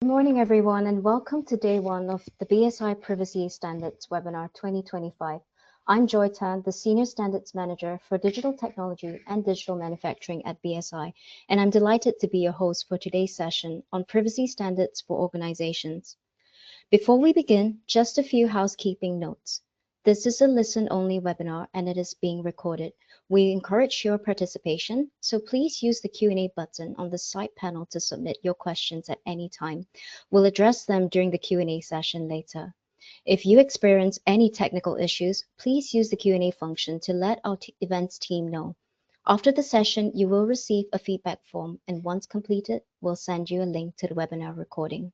Good morning, everyone, and welcome to day one of the BSI Privacy Standards Webinar 2025. I'm Joy Tan, the Senior Standards Manager for Digital Technology and Digital Manufacturing at BSI, and I'm delighted to be your host for today's session on privacy standards for organizations. Before we begin, just a few housekeeping notes. This is a listen-only webinar and it is being recorded. We encourage your participation, so please use the Q&A button on the side panel to submit your questions at any time. We'll address them during the Q&A session later. If you experience any technical issues, please use the Q&A function to let our events team know. After the session, you will receive a feedback form, and once completed, we'll send you a link to the webinar recording.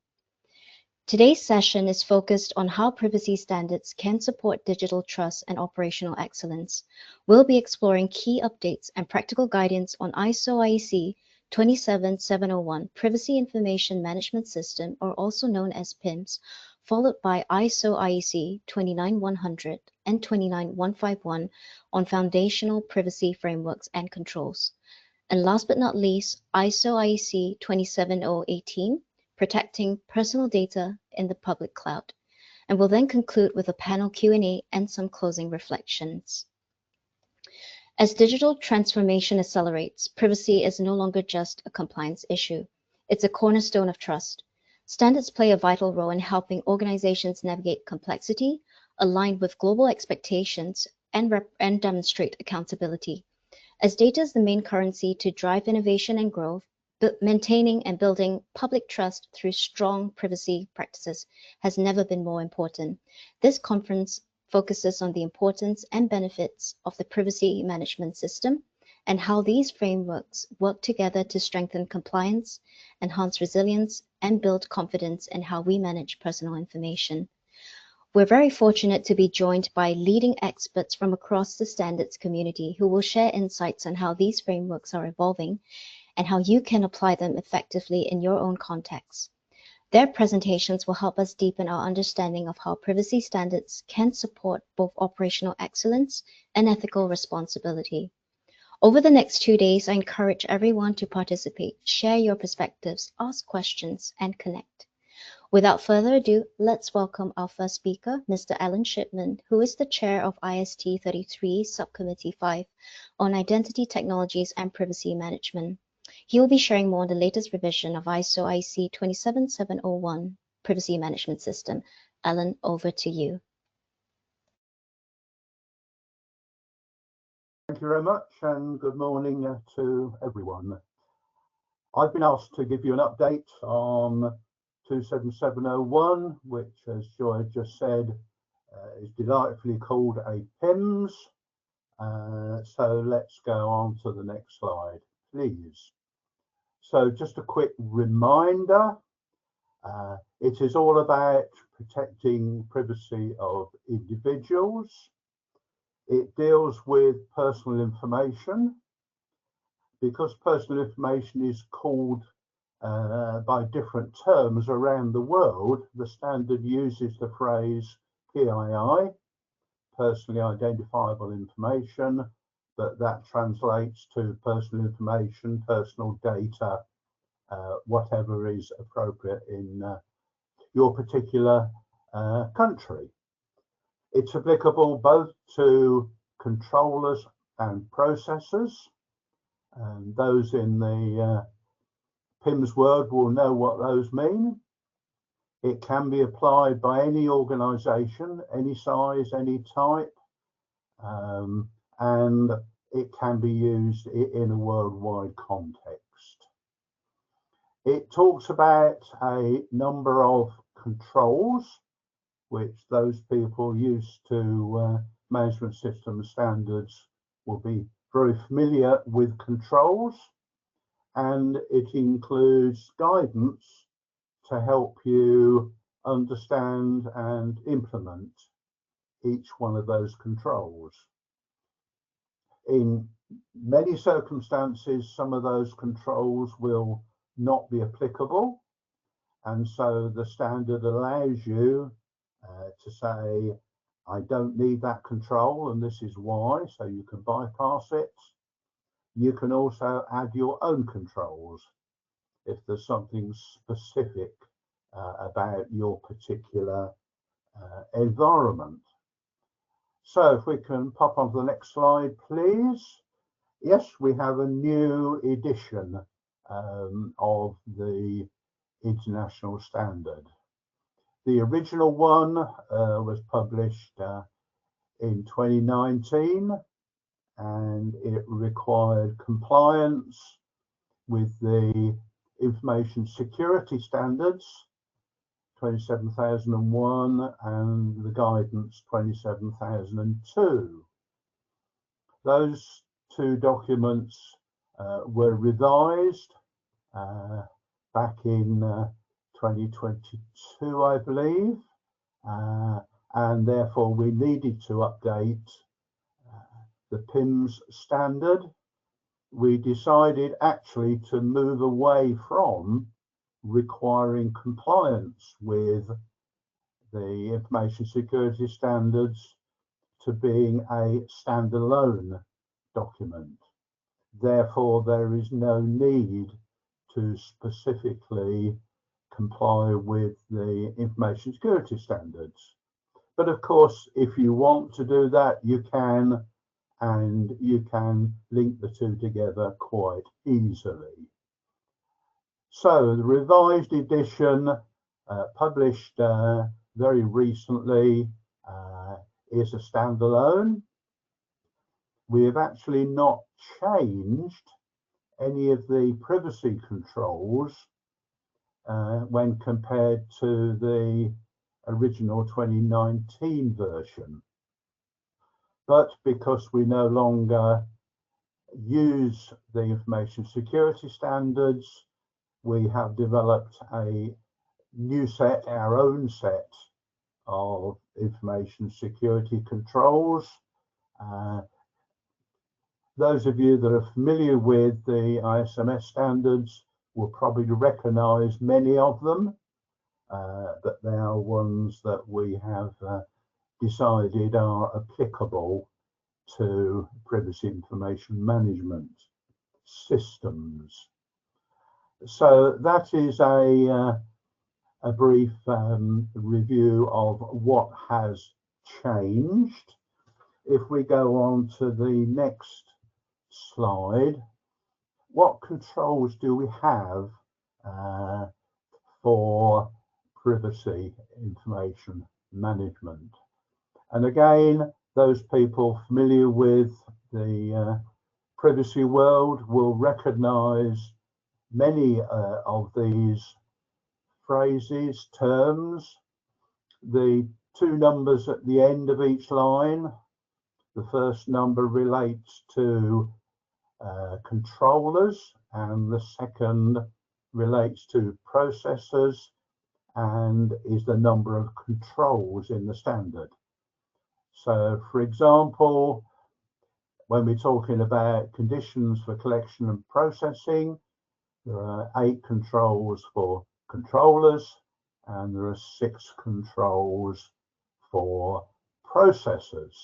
Today's session is focused on how privacy standards can support digital trust and operational excellence. We'll be exploring key updates and practical guidance on ISO/IEC 27701 Privacy Information Management System, or also known as PIMS, followed by ISO/IEC 29100 and 29151 on foundational privacy frameworks and controls. And last but not least, ISO/IEC 27018, protecting personal data in the public cloud. And we'll then conclude with a panel Q&A and some closing reflections. As digital transformation accelerates, privacy is no longer just a compliance issue. It's a cornerstone of trust. Standards play a vital role in helping organizations navigate complexity, align with global expectations, and demonstrate accountability. As data is the main currency to drive innovation and growth, maintaining and building public trust through strong privacy practices has never been more important. This conference focuses on the importance and benefits of the privacy management system and how these frameworks work together to strengthen compliance, enhance resilience, and build confidence in how we manage personal information. We're very fortunate to be joined by leading experts from across the standards community who will share insights on how these frameworks are evolving and how you can apply them effectively in your own context. Their presentations will help us deepen our understanding of how privacy standards can support both operational excellence and ethical responsibility. Over the next 2 days, I encourage everyone to participate, share your perspectives, ask questions, and connect. Without further ado, let's welcome our first speaker, Mr. Alan Shipman, who is the chair of IST 33 Subcommittee 5 on Identity Technologies and Privacy Management. He will be sharing more on the latest revision of ISO/IEC 27701 Privacy Management System. Alan, over to you. Thank you very much, and good morning to everyone. I've been asked to give you an update on 27701, which, as Joy just said, is delightfully called a PIMS. So let's go on to the next slide, please. So just a quick reminder, it is all about protecting privacy of individuals. It deals with personal information. Because personal information is called by different terms around the world, the standard uses the phrase PII, personally identifiable information, but that translates to personal information, personal data, whatever is appropriate in your particular country. It's applicable both to controllers and processors, and those in the PIMS world will know what those mean. It can be applied by any organization, any size, any type, and it can be used in a worldwide context. It talks about a number of controls, which those people used to management system standards will be very familiar with controls, and it includes guidance to help you understand and implement each one of those controls. In many circumstances, some of those controls will not be applicable, and so the standard allows you to say, I don't need that control and this is why, so you can bypass it. You can also add your own controls if there's something specific about your particular environment. So if we can pop on to the next slide, please. Yes, we have a new edition of the international standard. The original one was published in 2019, and it required compliance with the Information Security Standards 27001 and the Guidance 27002. Those two documents were revised back in 2022, I believe, and therefore we needed to update the PIMS standard. We decided actually to move away from requiring compliance with the information security standards to being a standalone document. Therefore, there is no need to specifically comply with the information security standards. But of course, if you want to do that, you can, and you can link the two together quite easily. So the revised edition, published very recently, is a standalone. We have actually not changed any of the privacy controls when compared to the original 2019 version. But because we no longer use the information security standards, we have developed a new set, our own set of information security controls. Those of you that are familiar with the ISMS standards will probably recognize many of them, but they are ones that we have decided are applicable to privacy information management systems. So that is a brief review of what has changed. If we go on to the next slide, what controls do we have for privacy information management? And again, those people familiar with the privacy world will recognize many of these phrases, terms. The two numbers at the end of each line, the first number relates to controllers, and the second relates to processors and is the number of controls in the standard. So, for example, when we're talking about conditions for collection and processing, there are 8 controls for controllers and there are 6 controls for processors.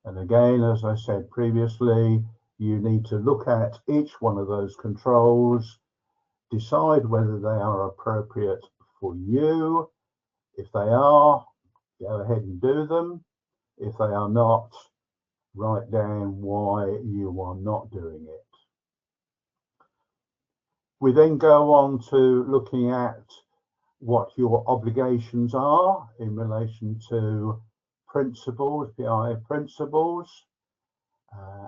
And again, as I said previously, you need to look at each one of those controls, decide whether they are appropriate for you. If they are, go ahead and do them. If they are not, write down why you are not doing it. We then go on to looking at what your obligations are in relation to principles, PII principles,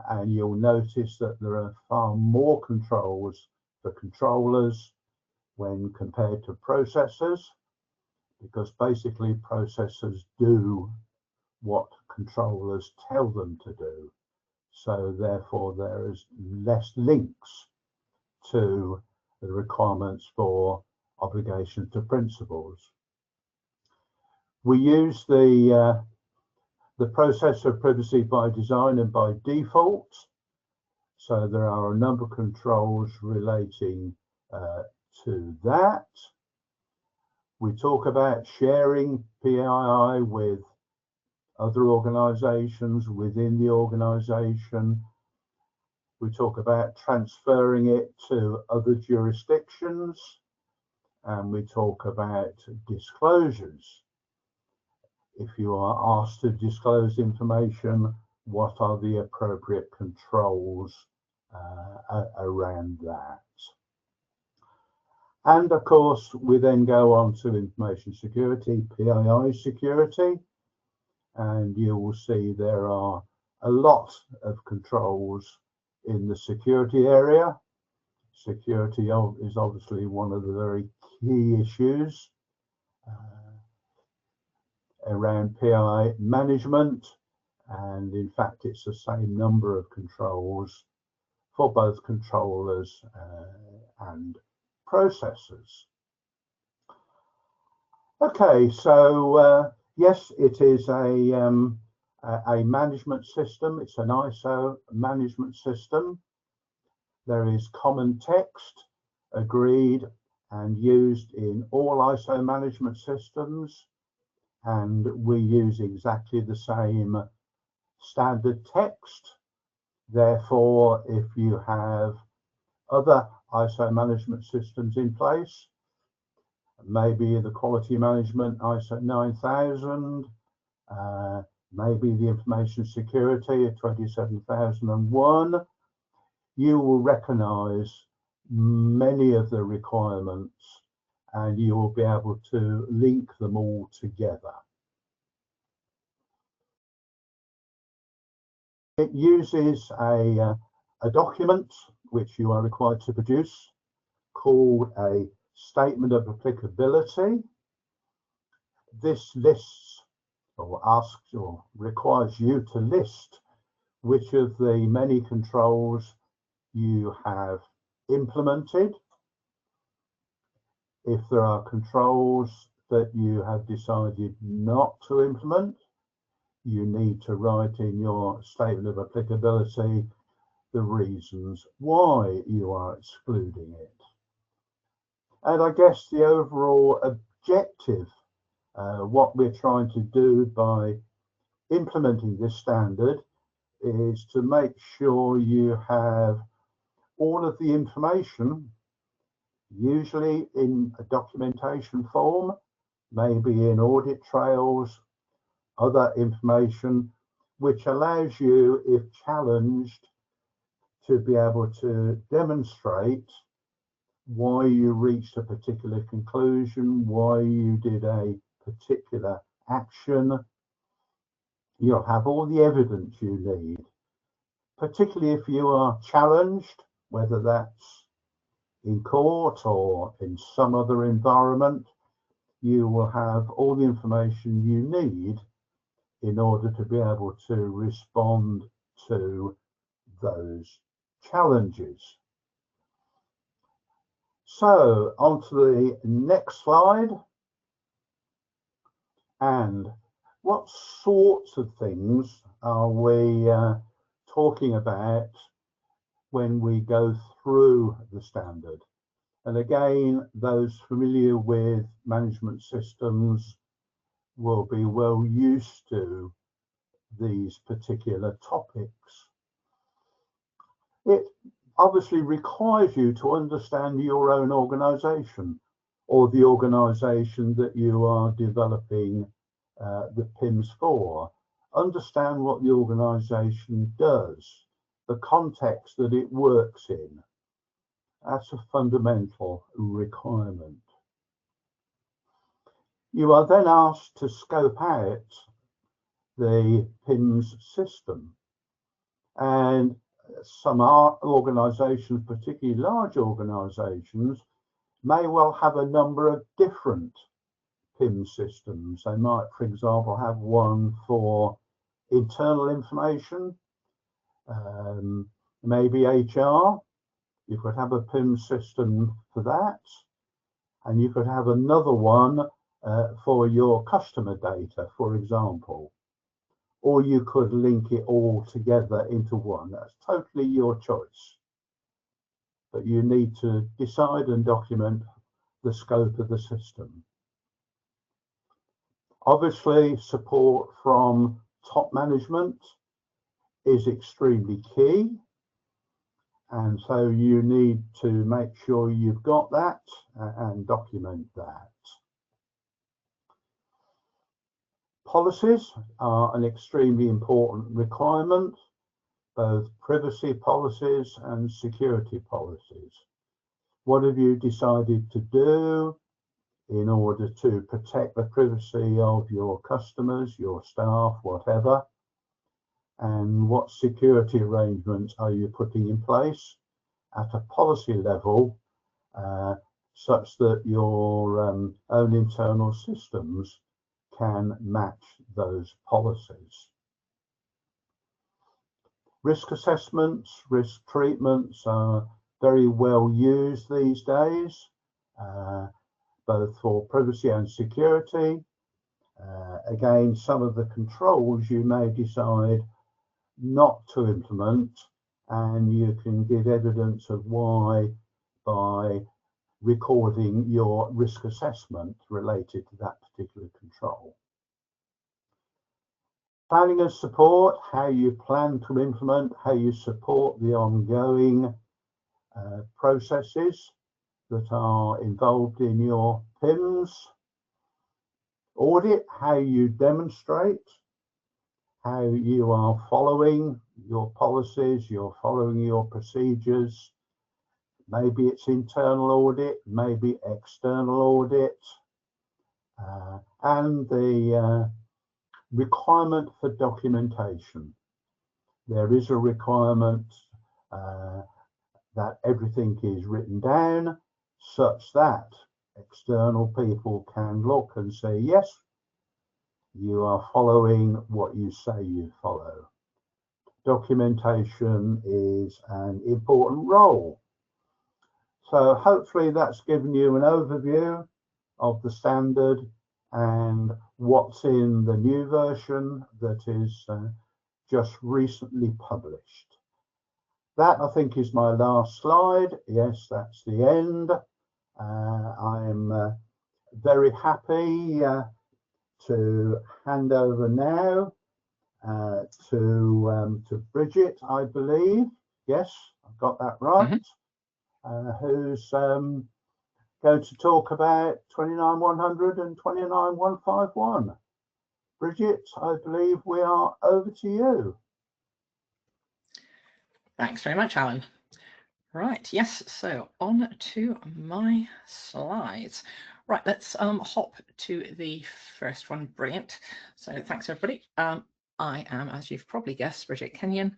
and you'll notice that there are far more controls for controllers when compared to processors, because basically processors do what controllers tell them to do. So therefore there is less links to the requirements for obligation to principles. We use the process of privacy by design and by default. So there are a number of controls relating to that. We talk about sharing PII with other organizations within the organization. We talk about transferring it to other jurisdictions. and we talk about disclosures. If you are asked to disclose information, what are the appropriate controls around that? And of course, we then go on to information security, PII security, and you will see there are a lot of controls in the security area. Security is obviously one of the very key issues around PII management, and in fact it's the same number of controls for both controllers and processors. Okay, so yes, it is a management system. It's an ISO management system. There is common text agreed and used in all ISO management systems, and we use exactly the same standard text. Therefore, if you have other ISO management systems in place, maybe the quality management ISO 9000, maybe the information security at 27001, you will recognize many of the requirements and you will be able to link them all together. It uses a document which you are required to produce called a statement of applicability. This lists or asks or requires you to list which of the many controls you have implemented. If there are controls that you have decided not to implement, you need to write in your statement of applicability the reasons why you are excluding it. And I guess the overall objective, what we're trying to do by implementing this standard, is to make sure you have all of the information, usually in a documentation form, maybe in audit trails, other information, which allows you, if challenged, to be able to demonstrate why you reached a particular conclusion, why you did a particular action. You'll have all the evidence you need, particularly if you are challenged, whether that's in court or in some other environment. You will have all the information you need in order to be able to respond to those challenges. So on to the next slide. And what sorts of things are we talking about when we go through the standard? And again, those familiar with management systems will be well used to these particular topics. It obviously requires you to understand your own organization or the organization that you are developing the PIMS for. Understand what the organization does, the context that it works in. That's a fundamental requirement. You are then asked to scope out the PIMS system, and some organizations, particularly large organizations, may well have a number of different PIMS systems. They might, for example, have one for internal information, maybe HR. You could have a PIMS system for that, and you could have another one for your customer data, for example. Or you could link it all together into one. That's totally your choice. But you need to decide and document the scope of the system. Obviously, support from top management is extremely key. And so you need to make sure you've got that and document that. Policies are an extremely important requirement, both privacy policies and security policies. What have you decided to do in order to protect the privacy of your customers, your staff, whatever? And what security arrangements are you putting in place at a policy level such that your own internal systems can match those policies? Risk assessments, risk treatments are very well used these days, both for privacy and security. Again, some of the controls you may decide not to implement, and you can give evidence of why by recording your risk assessment related to that particular control. Planning and support, how you plan to implement, how you support the ongoing processes that are involved in your PIMS. Audit, how you demonstrate how you are following your policies, you're following your procedures. Maybe it's internal audit, maybe external audit, and the requirement for documentation. There is a requirement that everything is written down such that external people can look and say, yes, you are following what you say you follow. Documentation is an important role. So hopefully that's given you an overview of the standard and what's in the new version that is just recently published. That, I think, is my last slide. Yes, that's the end. I'm very happy to hand over now to Bridget, I believe. Yes, I've got that right. Who's going to talk about 29100 and 29151. Bridget, I believe we are over to you. Thanks very much, Alan. Right, yes, so on to my slides. Right, let's hop to the first one. Brilliant. So thanks, everybody. I am, as you've probably guessed, Bridget Kenyon.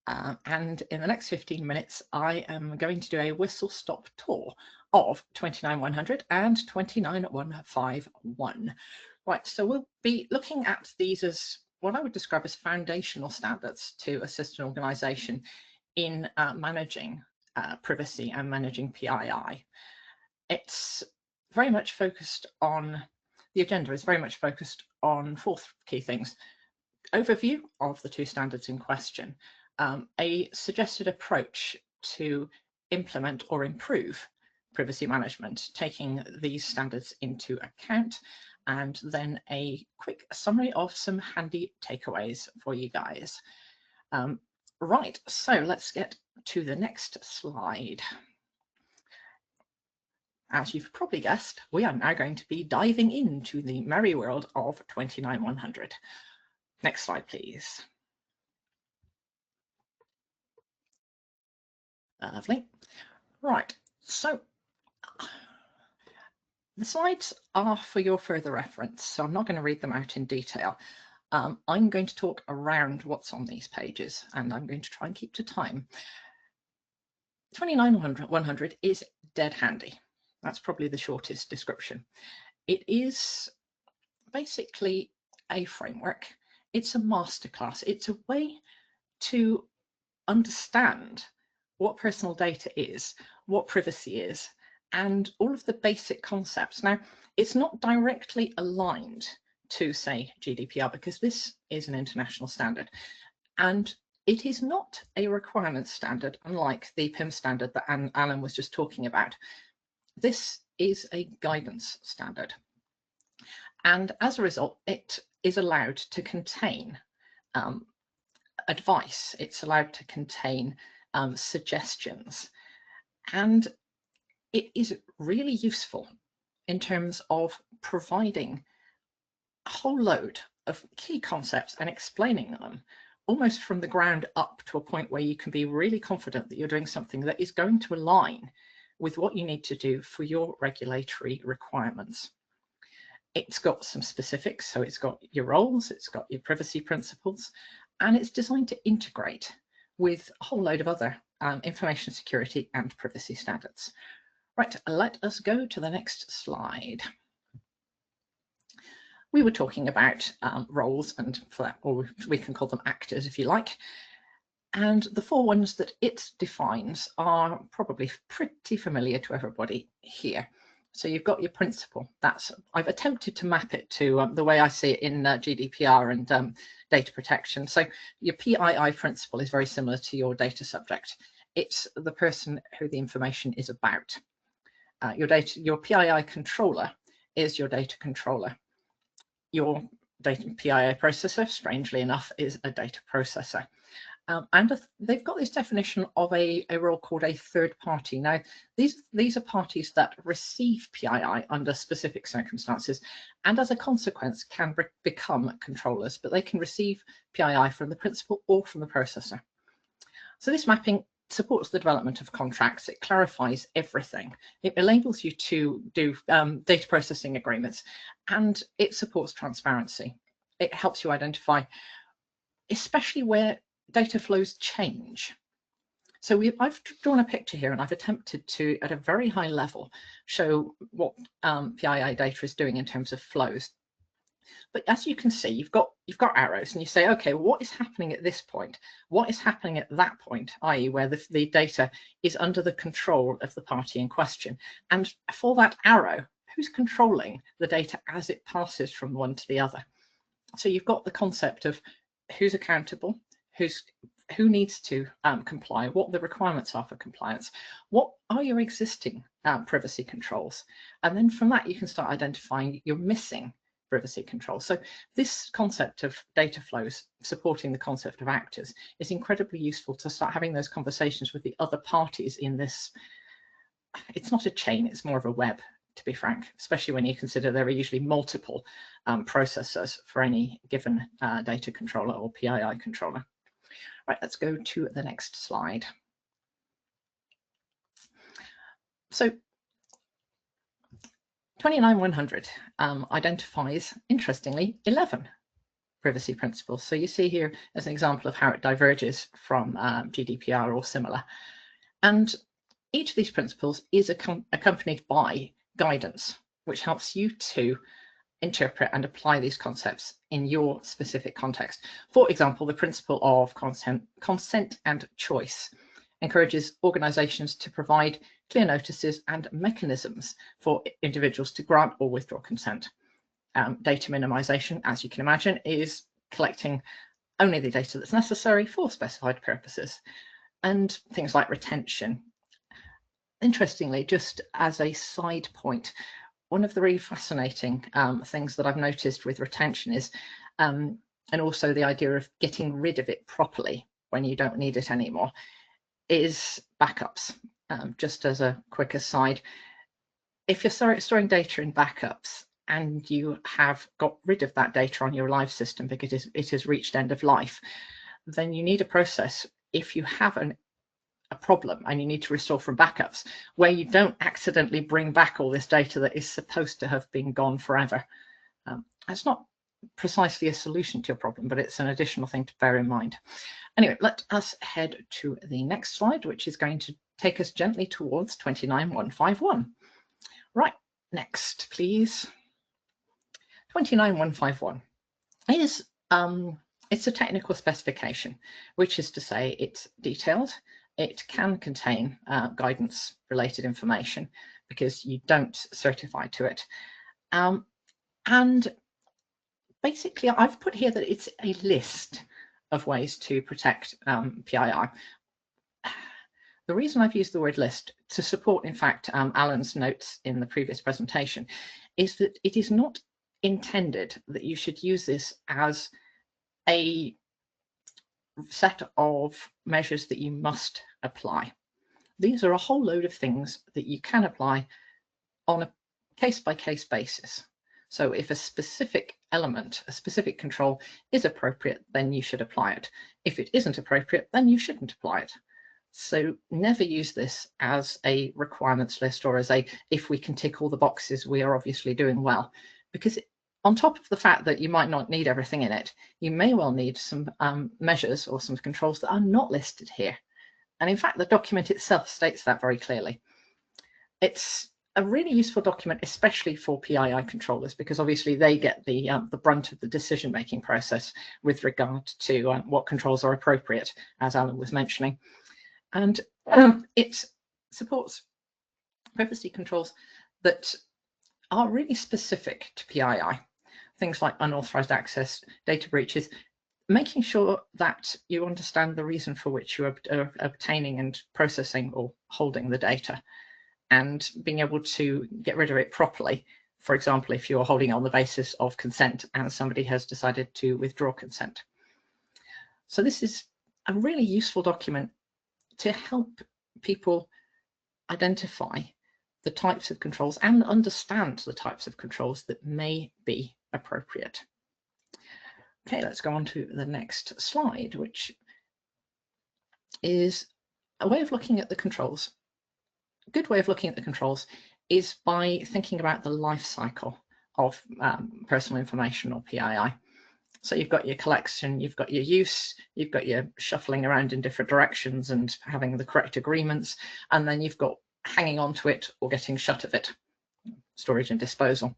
And in the next 15 minutes, I am going to do a whistle-stop tour of 29100 and 29151. Right, so we'll be looking at these as what I would describe as foundational standards to assist an organization in managing privacy and managing PII. It's very much focused on, the agenda is very much focused on four key things. Overview of the two standards in question, a suggested approach to implement or improve privacy management, taking these standards into account, and then a quick summary of some handy takeaways for you guys. Right, so let's get to the next slide. As you've probably guessed, we are now going to be diving into the merry world of 29100. Next slide, please. Lovely. Right, so the slides are for your further reference, so I'm not going to read them out in detail. I'm going to talk around what's on these pages, and I'm going to try and keep to time. 29100 is dead handy. That's probably the shortest description. It is basically a framework. It's a masterclass. It's a way to understand what personal data is, what privacy is, and all of the basic concepts. Now, it's not directly aligned to, say, GDPR, because this is an international standard, and it is not a requirement standard, unlike the PIM standard that Alan was just talking about. This is a guidance standard, and as a result, it is allowed to contain advice. It's allowed to contain suggestions. And it is really useful in terms of providing a whole load of key concepts and explaining them almost from the ground up to a point where you can be really confident that you're doing something that is going to align with what you need to do for your regulatory requirements. It's got some specifics, so it's got your roles, it's got your privacy principles, and it's designed to integrate with a whole load of other information security and privacy standards. Right, let us go to the next slide. We were talking about roles, and for that, or we can call them actors if you like. And the 4 ones that it defines are probably pretty familiar to everybody here. So you've got your principal. I've attempted to map it to the way I see it in GDPR and data protection. So your PII principal is very similar to your data subject. It's the person who the information is about. Your PII controller is your data controller. Your data PII processor, strangely enough, is a data processor. And they've got this definition of a role called a third party. Now, these are parties that receive PII under specific circumstances, and as a consequence can become controllers, but they can receive PII from the principal or from the processor. So this mapping supports the development of contracts. It clarifies everything. It enables you to do data processing agreements, and it supports transparency. It helps you identify, especially where data flows change. So I've drawn a picture here, and I've attempted to, at a very high level, show what PII data is doing in terms of flows. But as you can see, you've got arrows, and you say, okay, what is happening at this point? What is happening at that point, i.e. where the data is under the control of the party in question? And for that arrow, who's controlling the data as it passes from one to the other? So you've got the concept of who's accountable, who needs to comply, what the requirements are for compliance, what are your existing privacy controls, and then from that you can start identifying your missing privacy controls. So this concept of data flows supporting the concept of actors is incredibly useful to start having those conversations with the other parties in this. It's not a chain, it's more of a web, to be frank, especially when you consider there are usually multiple processors for any given data controller or PII controller. Right, let's go to the next slide. So 29100 identifies, interestingly, 11 privacy principles. So you see here as an example of how it diverges from GDPR or similar. And each of these principles is accompanied by guidance, which helps you to interpret and apply these concepts in your specific context. For example, the principle of consent and choice encourages organizations to provide clear notices and mechanisms for individuals to grant or withdraw consent. Data minimization, as you can imagine, is collecting only the data that's necessary for specified purposes. And things like retention. Interestingly, just as a side point, one of the really fascinating things that I've noticed with retention is, and also the idea of getting rid of it properly when you don't need it anymore, is backups. Just as a quick aside, if you're storing data in backups and you have got rid of that data on your live system because it has reached end of life, then you need a process, if you have a problem and you need to restore from backups, where you don't accidentally bring back all this data that is supposed to have been gone forever. It's not precisely a solution to your problem, but it's an additional thing to bear in mind. Anyway, let us head to the next slide, which is going to take us gently towards 29151. Right, next, please. 29151 is it's a technical specification, which is to say it's detailed. It can contain guidance related information because you don't certify to it. And basically, I've put here that it's a list of ways to protect PII. The reason I've used the word list to support, in fact, Alan's notes in the previous presentation is that it is not intended that you should use this as a set of measures that you must apply. These are a whole load of things that you can apply on a case-by-case basis. So if a specific element, a specific control is appropriate, then you should apply it. If it isn't appropriate, then you shouldn't apply it. So never use this as a requirements list or as a, if we can tick all the boxes, we are obviously doing well. Because on top of the fact that you might not need everything in it, you may well need some measures or some controls that are not listed here. And in fact, the document itself states that very clearly. It's a really useful document, especially for PII controllers, because obviously they get the brunt of the decision-making process with regard to what controls are appropriate, as Alan was mentioning. And it supports privacy controls that are really specific to PII, things like unauthorized access, data breaches, making sure that you understand the reason for which you are obtaining and processing or holding the data, and being able to get rid of it properly. For example, if you're holding it on the basis of consent and somebody has decided to withdraw consent. So this is a really useful document to help people identify the types of controls and understand the types of controls that may be appropriate. Okay, let's go on to the next slide, which is a way of looking at the controls. A good way of looking at the controls is by thinking about the life cycle of personal information, or PII. So you've got your collection, you've got your use, you've got your shuffling around in different directions and having the correct agreements, and then you've got hanging on to it or getting shut of it, storage and disposal.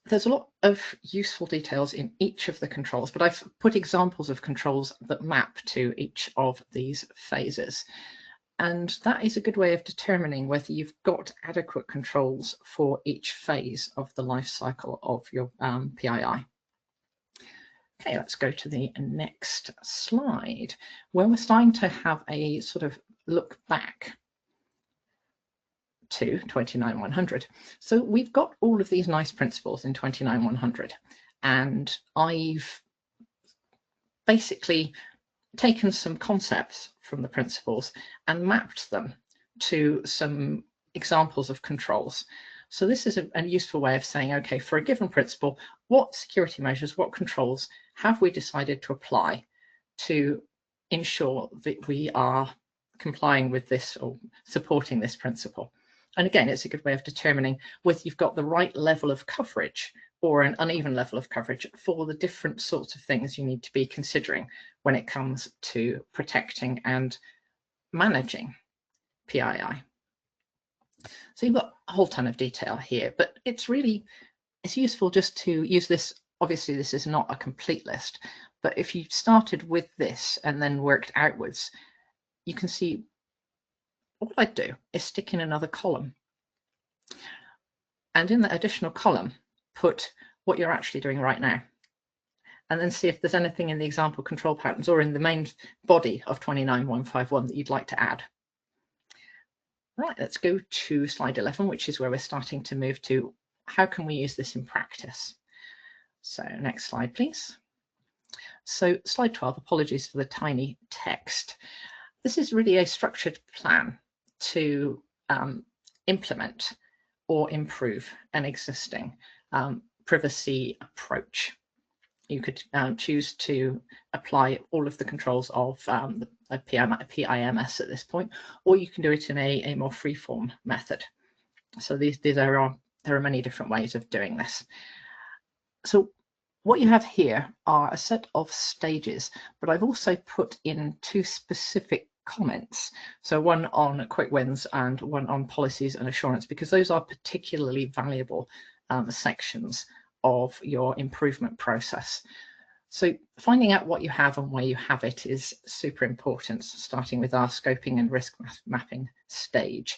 There's a lot of useful details in each of the controls, but I've put examples of controls that map to each of these phases. And that is a good way of determining whether you've got adequate controls for each phase of the life cycle of your PII. Okay, let's go to the next slide, where we're starting to have a sort of look back to 29100. So we've got all of these nice principles in 29100, and I've basically taken some concepts from the principles and mapped them to some examples of controls. So this is a useful way of saying, okay, for a given principle, what security measures, what controls have we decided to apply to ensure that we are complying with this or supporting this principle? And again, it's a good way of determining whether you've got the right level of coverage or an uneven level of coverage for the different sorts of things you need to be considering when it comes to protecting and managing PII. So you've got a whole ton of detail here, but it's useful just to use this. Obviously, this is not a complete list, but if you started with this and then worked outwards, you can see what I'd do is stick in another column. And in that additional column, put what you're actually doing right now, and then see if there's anything in the example control patterns or in the main body of 29151 that you'd like to add. Right, let's go to slide 11, which is where we're starting to move to how can we use this in practice. So next slide, please. So slide 12, apologies for the tiny text. This is really a structured plan to implement or improve an existing privacy approach. You could choose to apply all of the controls of a PIMS at this point, or you can do it in a more free-form method. So there are many different ways of doing this. So what you have here are a set of stages, but I've also put in two specific comments. So one on quick wins and one on policies and assurance, because those are particularly valuable sections of your improvement process. So finding out what you have and where you have it is super important, starting with our scoping and risk mapping stage.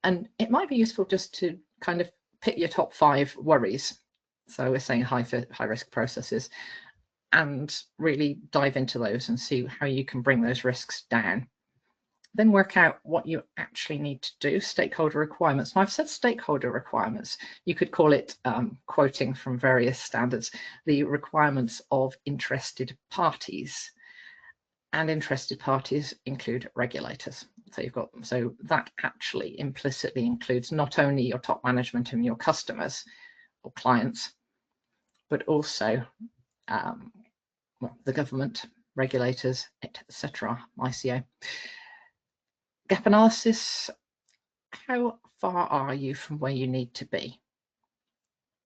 And it might be useful just to kind of pick your top 5 worries. So we're saying high risk processes, and really dive into those and see how you can bring those risks down. Then work out what you actually need to do, stakeholder requirements. And I've said stakeholder requirements. You could call it, quoting from various standards, the requirements of interested parties. And interested parties include regulators. So that actually implicitly includes not only your top management and your customers or clients, but also the government, regulators, etc. ICO. Gap analysis. How far are you from where you need to be?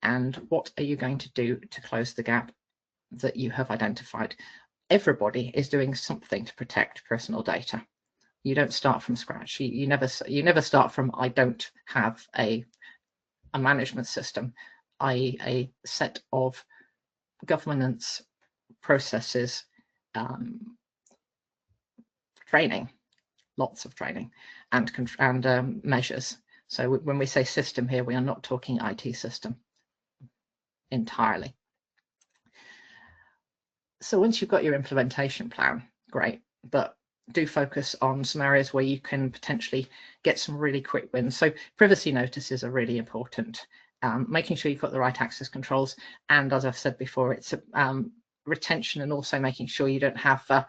And what are you going to do to close the gap that you have identified? Everybody is doing something to protect personal data. You don't start from scratch. You never start from I don't have a management system, i.e. a set of governance processes, training, lots of training and measures. So when we say system here, we are not talking IT system entirely. So once you've got your implementation plan, great, but do focus on some areas where you can potentially get some really quick wins. So privacy notices are really important. Making sure you've got the right access controls, and as I've said before, it's retention, and also making sure you don't have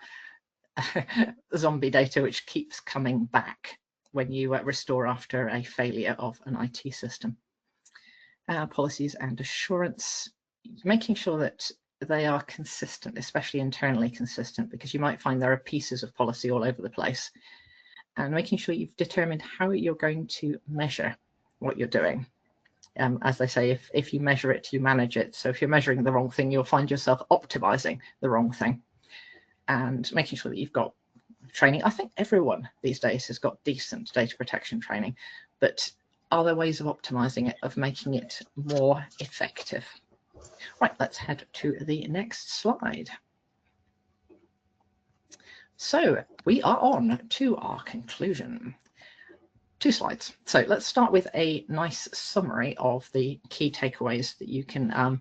zombie data which keeps coming back when you restore after a failure of an IT system. Policies and assurance, making sure that they are consistent, especially internally consistent, because you might find there are pieces of policy all over the place, and making sure you've determined how you're going to measure what you're doing. As they say, if you measure it, you manage it. So if you're measuring the wrong thing, you'll find yourself optimizing the wrong thing. And making sure that you've got training. I think everyone these days has got decent data protection training, but are there ways of optimizing it, of making it more effective? Right, let's head to the next slide. So we are on to our conclusion. 2 slides. So let's start with a nice summary of the key takeaways that you can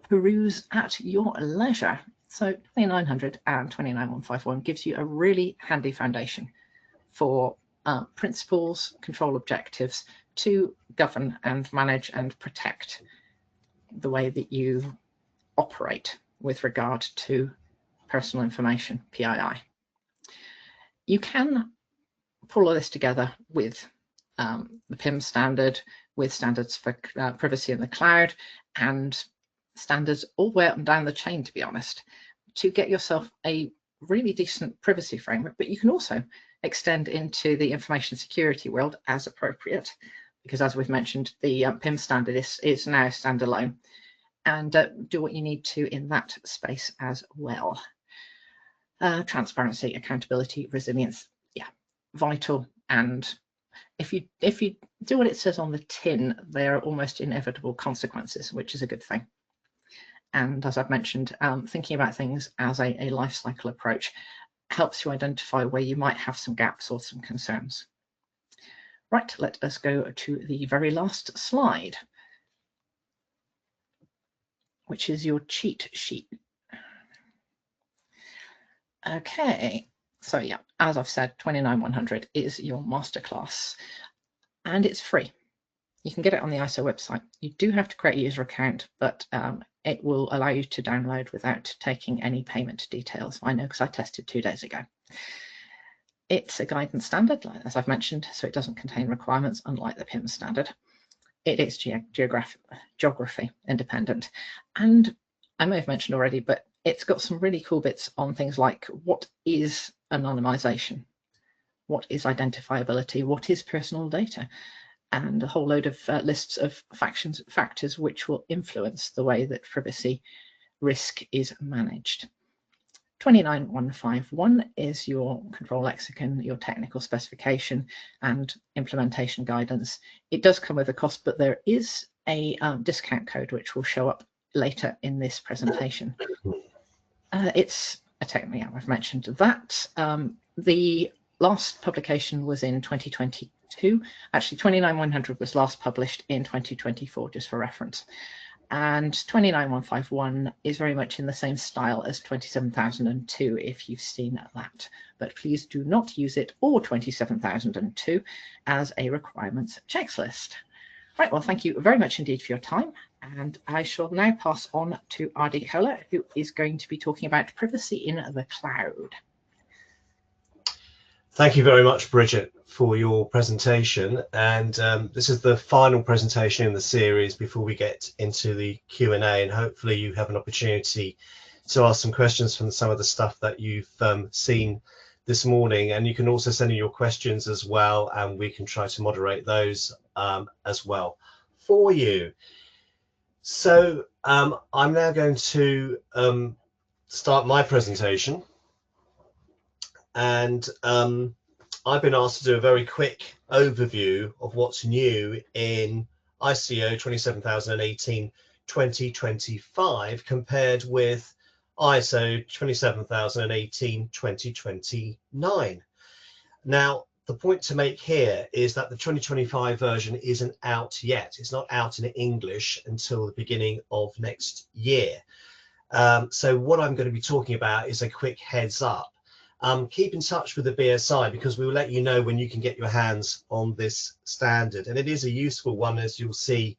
peruse at your leisure. So 29900 and 29151 gives you a really handy foundation for principles, control objectives to govern and manage and protect the way that you operate with regard to personal information, PII. You can pull all this together with the PIM standard, with standards for privacy in the cloud, and standards all the way up and down the chain, to be honest, to get yourself a really decent privacy framework. But you can also extend into the information security world as appropriate, because as we've mentioned, the PIM standard is now standalone, and do what you need to in that space as well. Transparency, accountability, resilience, yeah, vital. And if you do what it says on the tin, there are almost inevitable consequences, which is a good thing. And as I've mentioned, thinking about things as a life cycle approach helps you identify where you might have some gaps or some concerns. Right, let us go to the very last slide, which is your cheat sheet. Okay, so yeah, as I've said, 29100 is your masterclass, and it's free. You can get it on the ISO website. You do have to create a user account, but it will allow you to download without taking any payment details. I know because I tested 2 days ago. It's a guidance standard, as I've mentioned, so it doesn't contain requirements, unlike the PIM standard. It is geography independent. And I may have mentioned already, but it's got some really cool bits on things like what is anonymization, what is identifiability, what is personal data, and a whole load of lists of factors which will influence the way that privacy risk is managed. 29151 is your control lexicon, your technical specification and implementation guidance. It does come with a cost, but there is a discount code which will show up later in this presentation. It's a technique, I've mentioned that. The last publication was in 2022. Actually, 29100 was last published in 2024, just for reference. And 29151 is very much in the same style as 27002 if you've seen that, but please do not use it or 27002 as a requirements checklist. Right, well, thank you very much indeed for your time, and I shall now pass on to Adi Kola, who is going to be talking about privacy in the cloud. Thank you very much, Bridget, for your presentation. And this is the final presentation in the series before we get into the Q&A, and hopefully you have an opportunity to ask some questions from some of the stuff that you've seen this morning. And you can also send in your questions as well, and we can try to moderate those as well for you. So I'm now going to start my presentation. And I've been asked to do a very quick overview of what's new in ICO 27018-2025 compared with ISO 27018-2029. Now, the point to make here is that the 2025 version isn't out yet. It's not out in English until the beginning of next year. So what I'm going to be talking about is a quick heads up. Keep in touch with the BSI because we will let you know when you can get your hands on this standard. And it is a useful one, as you'll see,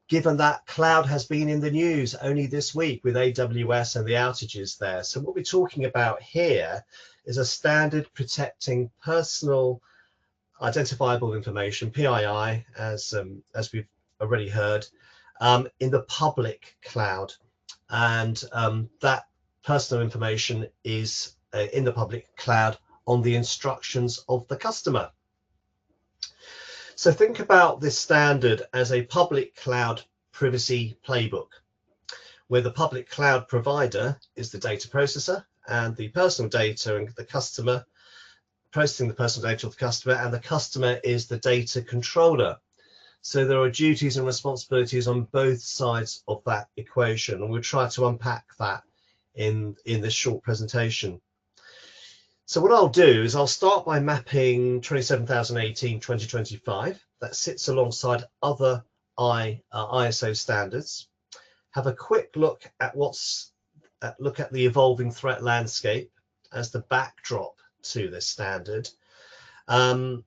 given that cloud has been in the news only this week with AWS and the outages there. So what we're talking about here is a standard protecting personal identifiable information, PII, as we've already heard, in the public cloud. And that personal information is in the public cloud on the instructions of the customer. So think about this standard as a public cloud privacy playbook, where the public cloud provider is the data processor and the personal data and the customer processing the personal data of the customer, and the customer is the data controller. So there are duties and responsibilities on both sides of that equation, and we'll try to unpack that in this short presentation. So what I'll do is I'll start by mapping 27018-2025 that sits alongside other ISO standards. Have a quick look at the evolving threat landscape as the backdrop to this standard, and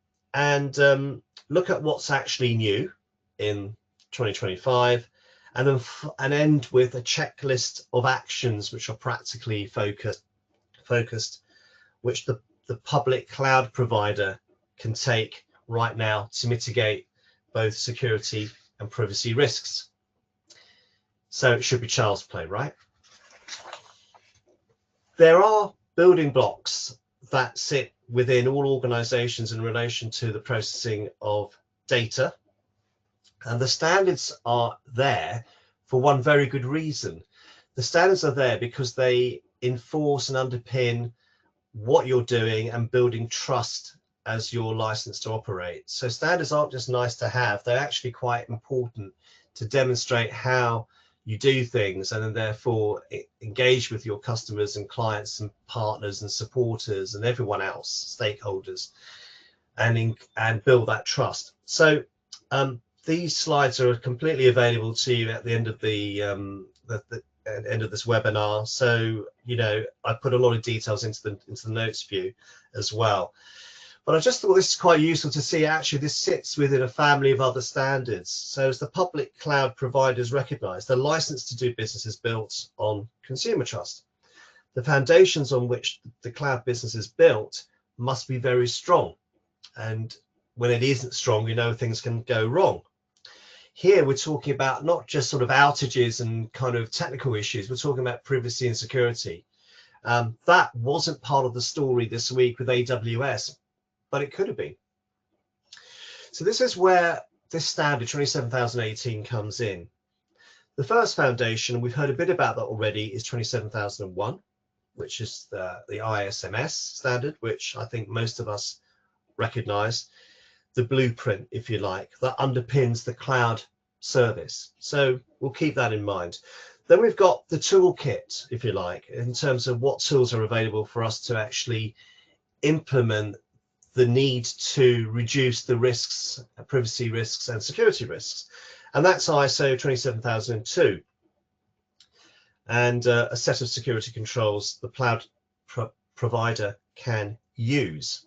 look at what's actually new in 2025, and then end with a checklist of actions which are practically focused, which the public cloud provider can take right now to mitigate both security and privacy risks. So it should be child's play, right? There are building blocks that sit within all organizations in relation to the processing of data. And the standards are there for one very good reason. The standards are there because they enforce and underpin what you're doing and building trust as your license to operate. So standards aren't just nice to have, they're actually quite important to demonstrate how you do things, and then therefore engage with your customers and clients and partners and supporters and everyone else, stakeholders, and build that trust. So these slides are completely available to you at the end of the end of this webinar. So, you know, I put a lot of details into the notes view as well. But I just thought this is quite useful to see actually this sits within a family of other standards. So as the public cloud providers recognize, the license to do business is built on consumer trust. The foundations on which the cloud business is built must be very strong. And when it isn't strong, you know, things can go wrong. Here we're talking about not just sort of outages and kind of technical issues, we're talking about privacy and security. That wasn't part of the story this week with AWS, but it could have been. So this is where this standard 27018 comes in. The first foundation, we've heard a bit about that already, is 27001, which is the ISMS standard, which I think most of us recognize. The blueprint, if you like, that underpins the cloud service. So we'll keep that in mind. Then we've got the toolkit, if you like, in terms of what tools are available for us to actually implement the need to reduce the risks, privacy risks and security risks. And that's ISO 27002. And a set of security controls the cloud provider can use.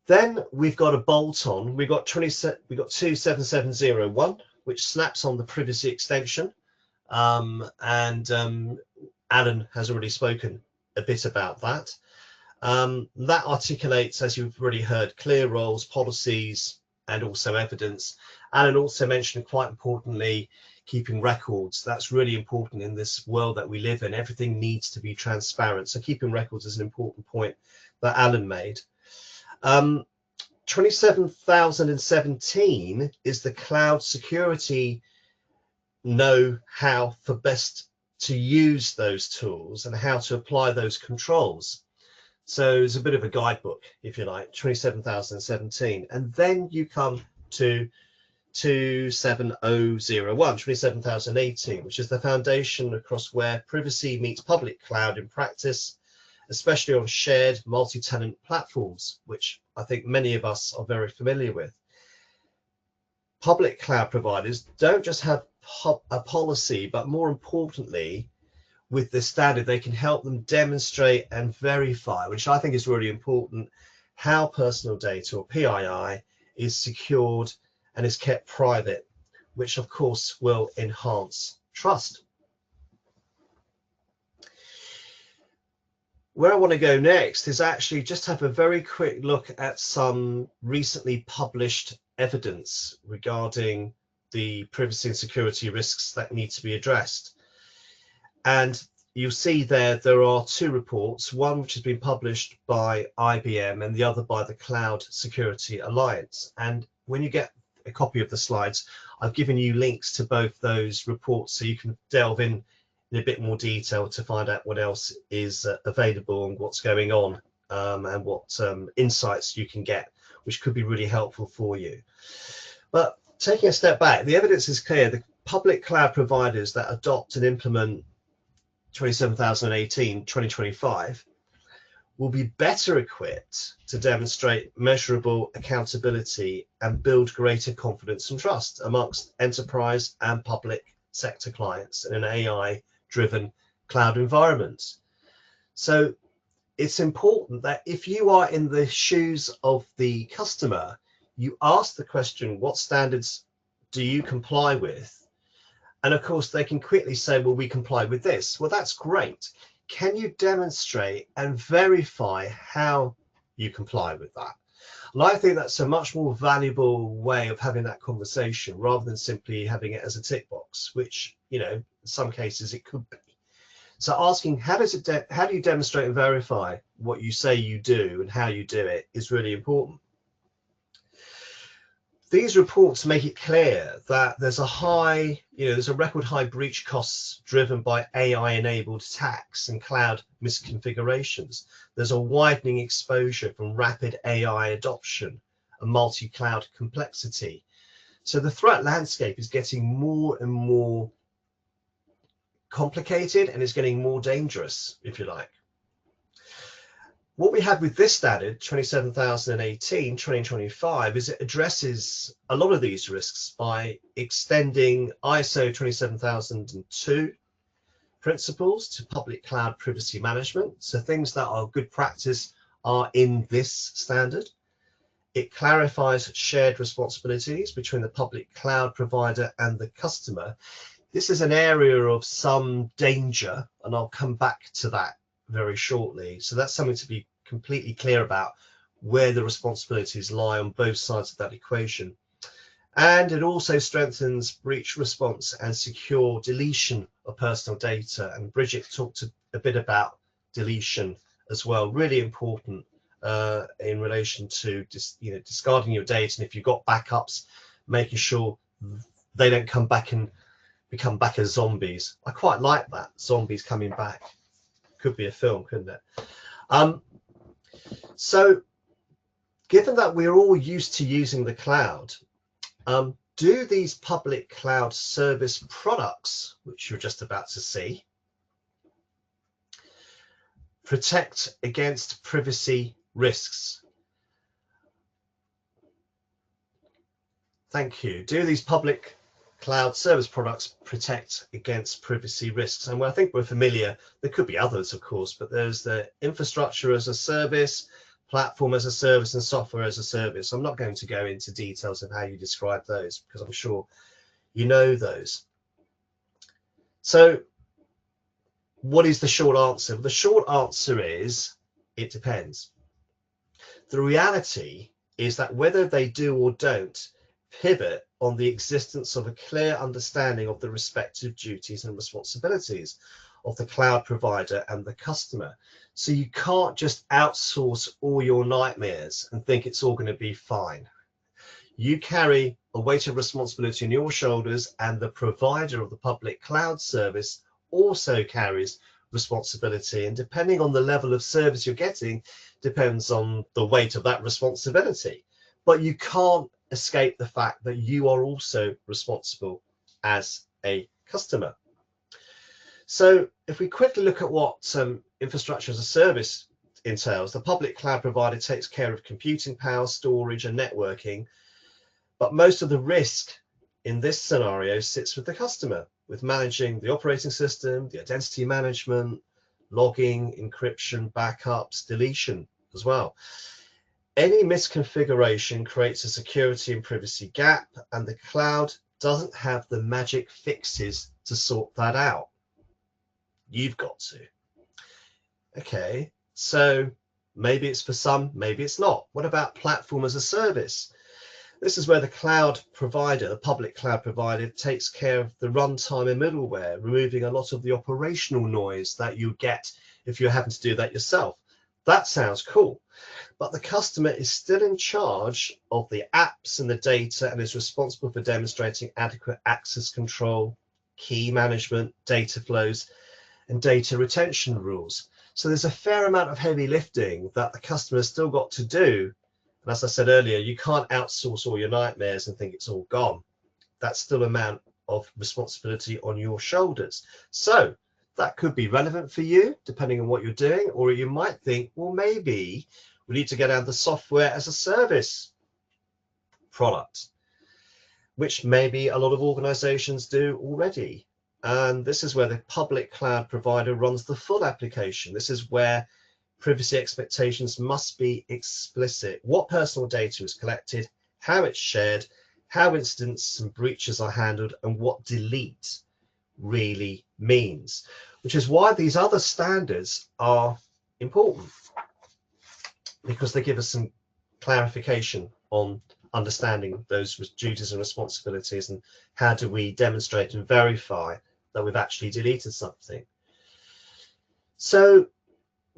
Then we've got a bolt-on. We've got 27701, which snaps on the privacy extension. Alan has already spoken a bit about that. That articulates, as you've already heard, clear roles, policies, and also evidence. Alan also mentioned, quite importantly, keeping records. That's really important in this world that we live in. Everything needs to be transparent. So keeping records is an important point that Alan made. 27017 is the cloud security know-how for best to use those tools and how to apply those controls. So it's a bit of a guidebook, if you like, 27017. And then you come to 27001, 27018, which is the foundation across where privacy meets public cloud in practice, especially on shared multi-tenant platforms, which I think many of us are very familiar with. Public cloud providers don't just have a policy, but more importantly, with this standard, they can help them demonstrate and verify, which I think is really important, how personal data, or PII, is secured and is kept private, which of course will enhance trust. Where I want to go next is actually just have a very quick look at some recently published evidence regarding the privacy and security risks that need to be addressed. And you'll see there are two reports, one which has been published by IBM and the other by the Cloud Security Alliance. And when you get a copy of the slides, I've given you links to both those reports so you can delve in a bit more detail to find out what else is available and what's going on, and what insights you can get, which could be really helpful for you. But taking a step back, the evidence is clear. The public cloud providers that adopt and implement 27018 2025 will be better equipped to demonstrate measurable accountability and build greater confidence and trust amongst enterprise and public sector clients in an AI-driven cloud environment. So it's important that if you are in the shoes of the customer, you ask the question, what standards do you comply with? And of course, they can quickly say, well, we comply with this. Well, that's great. Can you demonstrate and verify how you comply with that? And I think that's a much more valuable way of having that conversation rather than simply having it as a tick box, which, you know, in some cases it could be. So asking how do you demonstrate and verify what you say you do and how you do it is really important. These reports make it clear that there's a record high breach costs driven by AI-enabled attacks and cloud misconfigurations. There's a widening exposure from rapid AI adoption and multi-cloud complexity. So the threat landscape is getting more and more complicated and it's getting more dangerous, if you like. What we have with this standard, 27018 2025, is it addresses a lot of these risks by extending ISO 27002 principles to public cloud privacy management. So things that are good practice are in this standard. It clarifies shared responsibilities between the public cloud provider and the customer. This is an area of some danger, and I'll come back to that very shortly. So that's something to be completely clear about, where the responsibilities lie on both sides of that equation. And it also strengthens breach response and secure deletion of personal data. And Bridget talked a bit about deletion as well, really important in relation to discarding your data. And if you've got backups, making sure they don't come back and become back as zombies. I quite like that, zombies coming back. Could be a film, couldn't it? So given that we're all used to using the cloud, do these public cloud service products, which you're just about to see, protect against privacy risks? Thank you. Do these public cloud service products protect against privacy risks. And I think we're familiar, there could be others, of course, but there's the infrastructure as a service, platform as a service, and software as a service. I'm not going to go into details of how you describe those because I'm sure you know those. So what is the short answer? The short answer is it depends. The reality is that whether they do or don't pivot on the existence of a clear understanding of the respective duties and responsibilities of the cloud provider and the customer. So you can't just outsource all your nightmares and think it's all going to be fine. You carry a weight of responsibility on your shoulders, and the provider of the public cloud service also carries responsibility, and depending on the level of service you're getting depends on the weight of that responsibility. But you can't escape the fact that you are also responsible as a customer. So if we quickly look at what infrastructure as a service entails, the public cloud provider takes care of computing power, storage, and networking, but most of the risk in this scenario sits with the customer, with managing the operating system, the identity management, logging, encryption, backups, deletion as well. Any misconfiguration creates a security and privacy gap, and the cloud doesn't have the magic fixes to sort that out. You've got to. Okay, so maybe it's for some, maybe it's not. What about platform as a service? This is where the cloud provider, the public cloud provider, takes care of the runtime and middleware, removing a lot of the operational noise that you get if you're having to do that yourself. That sounds cool, but the customer is still in charge of the apps and the data and is responsible for demonstrating adequate access control, key management, data flows, and data retention rules. So there's a fair amount of heavy lifting that the customer has still got to do. And as I said earlier, you can't outsource all your nightmares and think it's all gone. That's still an amount of responsibility on your shoulders. So that could be relevant for you, depending on what you're doing, or you might think, well, maybe we need to get out the software as a service product, which maybe a lot of organizations do already. And this is where the public cloud provider runs the full application. This is where privacy expectations must be explicit. What personal data is collected, how it's shared, how incidents and breaches are handled, and what delete really means, which is why these other standards are important, because they give us some clarification on understanding those duties and responsibilities and how do we demonstrate and verify that we've actually deleted something. So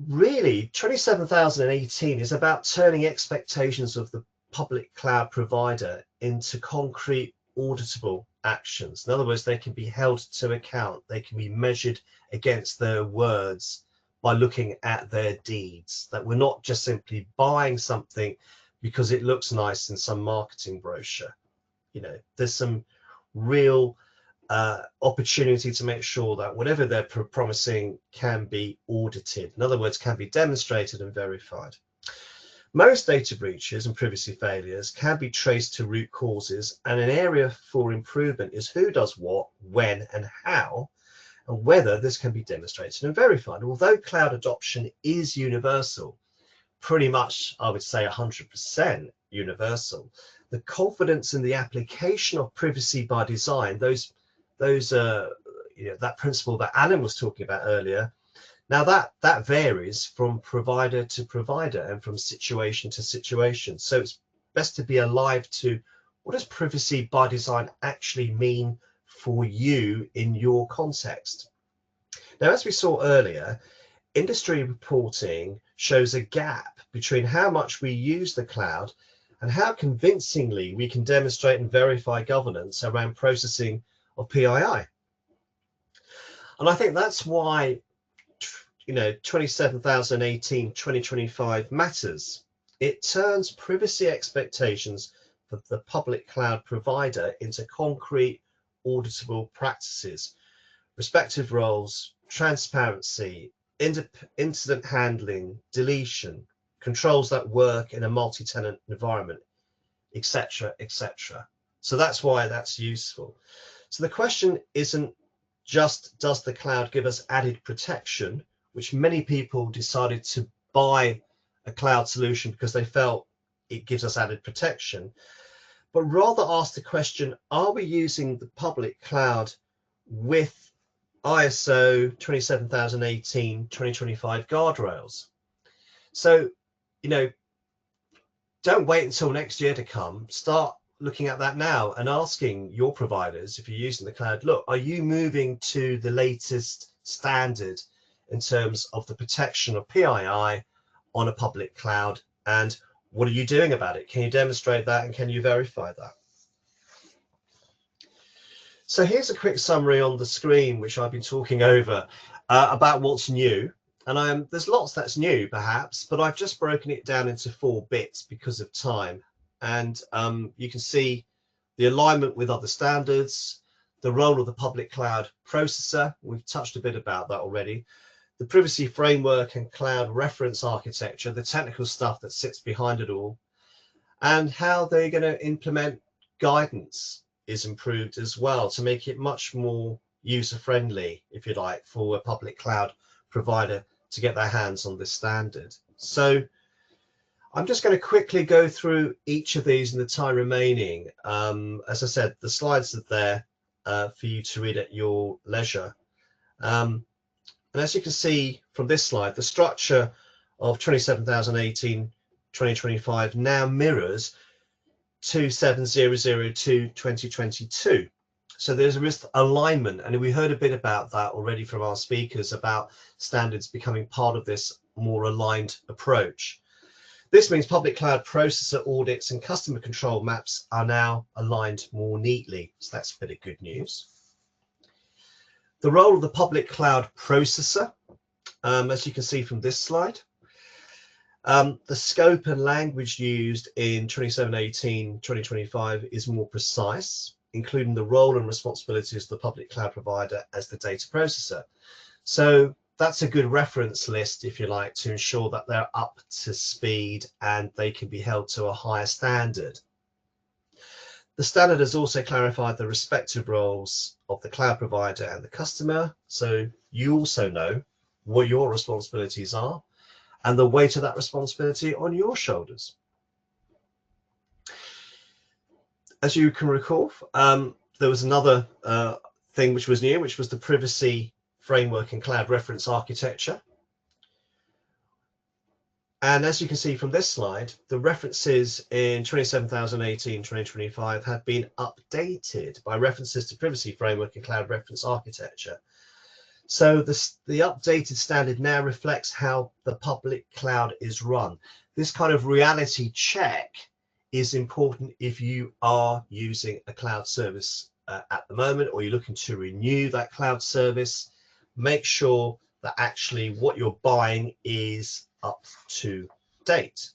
really, 27018 is about turning expectations of the public cloud provider into concrete, auditable actions. In other words, they can be held to account. They can be measured against their words by looking at their deeds. That we're not just simply buying something because it looks nice in some marketing brochure. You know, there's some real opportunity to make sure that whatever they're promising can be audited. In other words, can be demonstrated and verified. Most data breaches and privacy failures can be traced to root causes, and an area for improvement is who does what, when, and how, and whether this can be demonstrated and verified. Although cloud adoption is universal, pretty much, I would say 100% universal, the confidence in the application of privacy by design, that principle that Alan was talking about earlier, now that varies from provider to provider and from situation to situation. So it's best to be alive to what does privacy by design actually mean for you in your context. Now, as we saw earlier, industry reporting shows a gap between how much we use the cloud and how convincingly we can demonstrate and verify governance around processing of PII. And I think that's why 27018 2025 matters. It turns privacy expectations for the public cloud provider into concrete, auditable practices, respective roles, transparency, incident handling, deletion, controls that work in a multi-tenant environment, etc., etc. So that's why that's useful. So the question isn't just, does the cloud give us added protection, which many people decided to buy a cloud solution because they felt it gives us added protection, but rather ask the question, are we using the public cloud with ISO 27018-2025 guardrails? So, you know, don't wait until next year to come. Start looking at that now and asking your providers, if you're using the cloud, look, are you moving to the latest standard in terms of the protection of PII on a public cloud? And what are you doing about it? Can you demonstrate that, and can you verify that? So here's a quick summary on the screen, which I've been talking over about what's new. And there's lots that's new, perhaps, but I've just broken it down into 4 bits because of time. And you can see the alignment with other standards, the role of the public cloud processor. We've touched a bit about that already. The privacy framework and cloud reference architecture, the technical stuff that sits behind it all, and how they're going to implement guidance is improved as well to make it much more user-friendly, if you like, for a public cloud provider to get their hands on this standard. So I'm just going to quickly go through each of these in the time remaining. As I said, the slides are there for you to read at your leisure. And as you can see from this slide, the structure of 27018-2025 now mirrors 27002-2022. So there's a risk alignment, and we heard a bit about that already from our speakers about standards becoming part of this more aligned approach. This means public cloud processor audits and customer control maps are now aligned more neatly. So that's a bit of good news. The role of the public cloud processor, as you can see from this slide, the scope and language used in 2718-2025 is more precise, including the role and responsibilities of the public cloud provider as the data processor. So that's a good reference list, if you like, to ensure that they're up to speed and they can be held to a higher standard. The standard has also clarified the respective roles of the cloud provider and the customer, so you also know what your responsibilities are and the weight of that responsibility on your shoulders. As you can recall, there was another thing which was new, which was the privacy framework and cloud reference architecture. And as you can see from this slide, the references in 27018-2025 have been updated by references to privacy framework and cloud reference architecture. So the updated standard now reflects how the public cloud is run. This kind of reality check is important if you are using a cloud service at the moment, or you're looking to renew that cloud service. Make sure that actually what you're buying is up to date.